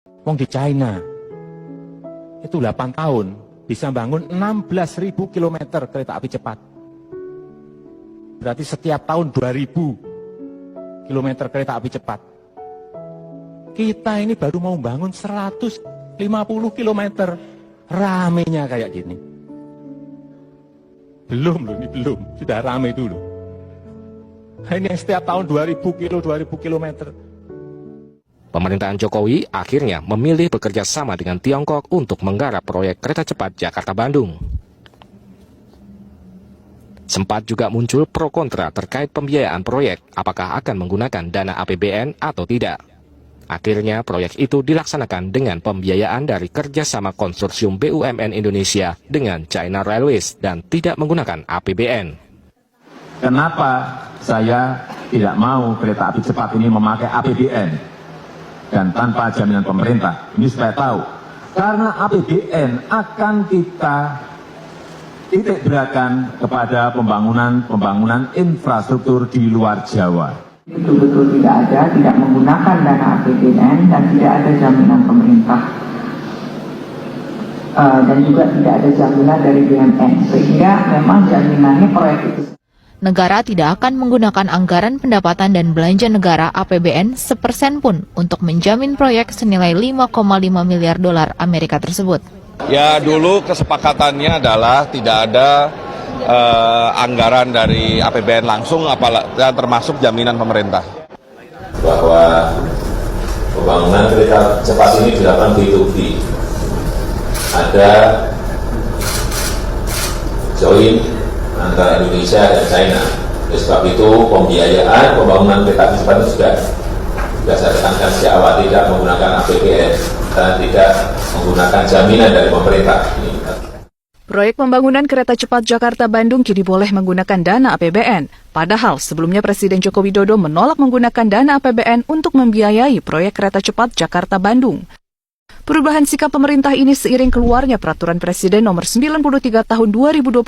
Wong di China, itu 8 tahun bisa bangun 16.000 kilometer kereta api cepat. Berarti setiap tahun 2.000 kilometer kereta api cepat. Kita ini baru mau bangun 150 kilometer, ramenya kayak gini. Belum loh, ini belum, sudah rame dulu. Ini yang setiap tahun 2.000 kilometer. Pemerintahan Jokowi akhirnya memilih bekerja sama dengan Tiongkok untuk menggarap proyek kereta cepat Jakarta-Bandung. Sempat juga muncul pro kontra terkait pembiayaan proyek, apakah akan menggunakan dana APBN atau tidak. Akhirnya proyek itu dilaksanakan dengan pembiayaan dari kerjasama konsorsium BUMN Indonesia dengan China Railways dan tidak menggunakan APBN. Kenapa saya tidak mau kereta api cepat ini memakai APBN dan tanpa jaminan pemerintah? Ini supaya tahu, karena APBN akan kita titik beratkan kepada pembangunan infrastruktur di luar Jawa. Betul-betul tidak menggunakan dana APBN dan tidak ada jaminan pemerintah dan juga tidak ada jaminan dari BUMN, sehingga memang jaminannya proyek itu. Negara tidak akan menggunakan anggaran pendapatan dan belanja negara APBN sepersen pun untuk menjamin proyek senilai 5,5 miliar dolar Amerika tersebut. Ya, dulu kesepakatannya adalah tidak ada anggaran dari APBN langsung, termasuk jaminan pemerintah. Bahwa pembangunan kereta cepat ini dilakukan B2B. Ada join antara Indonesia dan China. Oleh sebab itu pembiayaan pembangunan kereta cepat itu sudah saya tekankan sejak awal, tidak menggunakan APBN dan tidak menggunakan jaminan dari pemerintah. Proyek pembangunan kereta cepat Jakarta-Bandung kini boleh menggunakan dana APBN. Padahal sebelumnya Presiden Joko Widodo menolak menggunakan dana APBN untuk membiayai proyek kereta cepat Jakarta-Bandung. Perubahan sikap pemerintah ini seiring keluarnya Peraturan Presiden Nomor 93 Tahun 2021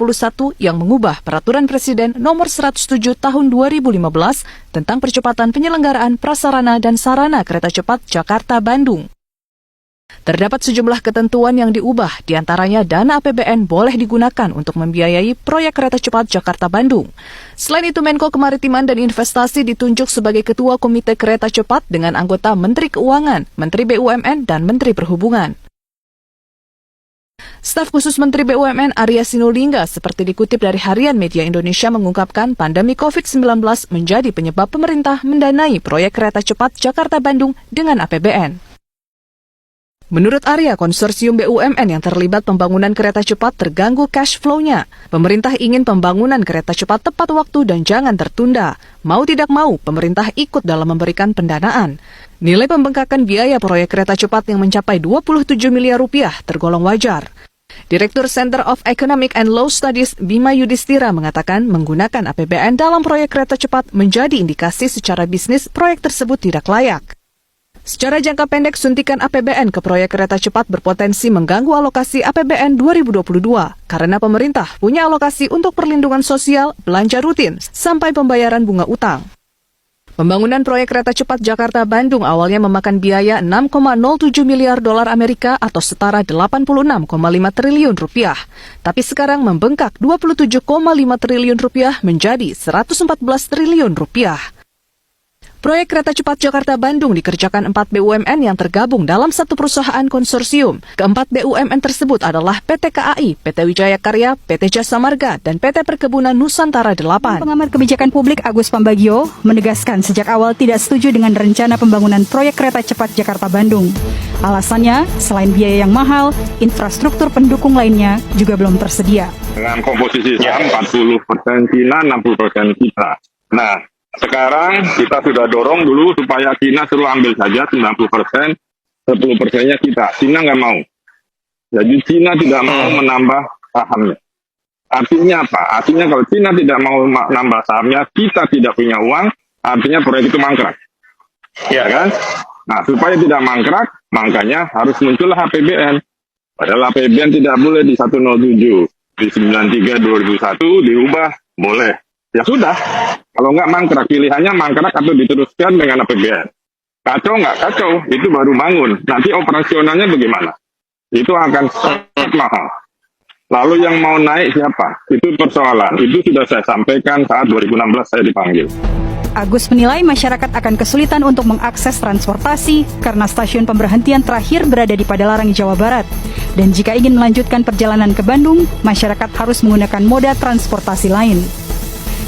yang mengubah Peraturan Presiden Nomor 107 Tahun 2015 tentang percepatan penyelenggaraan prasarana dan sarana kereta cepat Jakarta-Bandung. Terdapat sejumlah ketentuan yang diubah, diantaranya dana APBN boleh digunakan untuk membiayai proyek kereta cepat Jakarta-Bandung. Selain itu, Menko Kemaritiman dan Investasi ditunjuk sebagai Ketua Komite Kereta Cepat dengan anggota Menteri Keuangan, Menteri BUMN, dan Menteri Perhubungan. Staf khusus Menteri BUMN Arya Sinulinga seperti dikutip dari Harian Media Indonesia mengungkapkan pandemi COVID-19 menjadi penyebab pemerintah mendanai proyek kereta cepat Jakarta-Bandung dengan APBN. Menurut Arya, konsorsium BUMN yang terlibat pembangunan kereta cepat terganggu cash flow-nya. Pemerintah ingin pembangunan kereta cepat tepat waktu dan jangan tertunda. Mau tidak mau, pemerintah ikut dalam memberikan pendanaan. Nilai pembengkakan biaya proyek kereta cepat yang mencapai 27 miliar rupiah tergolong wajar. Direktur Center of Economic and Law Studies Bima Yudhistira mengatakan menggunakan APBN dalam proyek kereta cepat menjadi indikasi secara bisnis proyek tersebut tidak layak. Secara jangka pendek, suntikan APBN ke proyek kereta cepat berpotensi mengganggu alokasi APBN 2022 karena pemerintah punya alokasi untuk perlindungan sosial, belanja rutin, sampai pembayaran bunga utang. Pembangunan proyek kereta cepat Jakarta-Bandung awalnya memakan biaya 6,07 miliar dolar Amerika atau setara 86,5 triliun rupiah. Tapi sekarang membengkak 27,5 triliun rupiah menjadi 114 triliun rupiah. Proyek kereta cepat Jakarta-Bandung dikerjakan 4 BUMN yang tergabung dalam satu perusahaan konsorsium. Keempat BUMN tersebut adalah PT KAI, PT Wijaya Karya, PT Jasa Marga, dan PT Perkebunan Nusantara 8. Pengamat kebijakan publik Agus Pambagio menegaskan sejak awal tidak setuju dengan rencana pembangunan proyek kereta cepat Jakarta-Bandung. Alasannya, selain biaya yang mahal, infrastruktur pendukung lainnya juga belum tersedia. Dengan komposisi saham 40% Cina, 60% kita. Nah, sekarang kita sudah dorong dulu supaya Cina suruh ambil saja 90%, 10%-nya kita. Cina nggak mau. Jadi Cina tidak mau menambah sahamnya. Artinya apa? Artinya kalau Cina tidak mau menambah sahamnya, kita tidak punya uang, artinya proyek itu mangkrak. Ya kan? Nah, supaya tidak mangkrak, makanya harus muncullah APBN. Padahal APBN tidak boleh di 107. Di 93/2001 diubah, boleh. Ya sudah, kalau nggak mangkrak, pilihannya mangkrak atau diteruskan dengan APBN. Kacau nggak? Kacau. Itu baru bangun. Nanti operasionalnya bagaimana? Itu akan sangat mahal. Lalu yang mau naik siapa? Itu persoalan. Itu sudah saya sampaikan saat 2016 saya dipanggil. Agus menilai masyarakat akan kesulitan untuk mengakses transportasi karena stasiun pemberhentian terakhir berada di Padalarang, Jawa Barat. Dan jika ingin melanjutkan perjalanan ke Bandung, masyarakat harus menggunakan moda transportasi lain.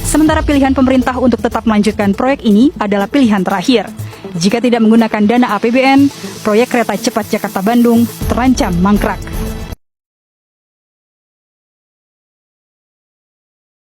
Sementara pilihan pemerintah untuk tetap melanjutkan proyek ini adalah pilihan terakhir. Jika tidak menggunakan dana APBN, proyek kereta cepat Jakarta-Bandung terancam mangkrak.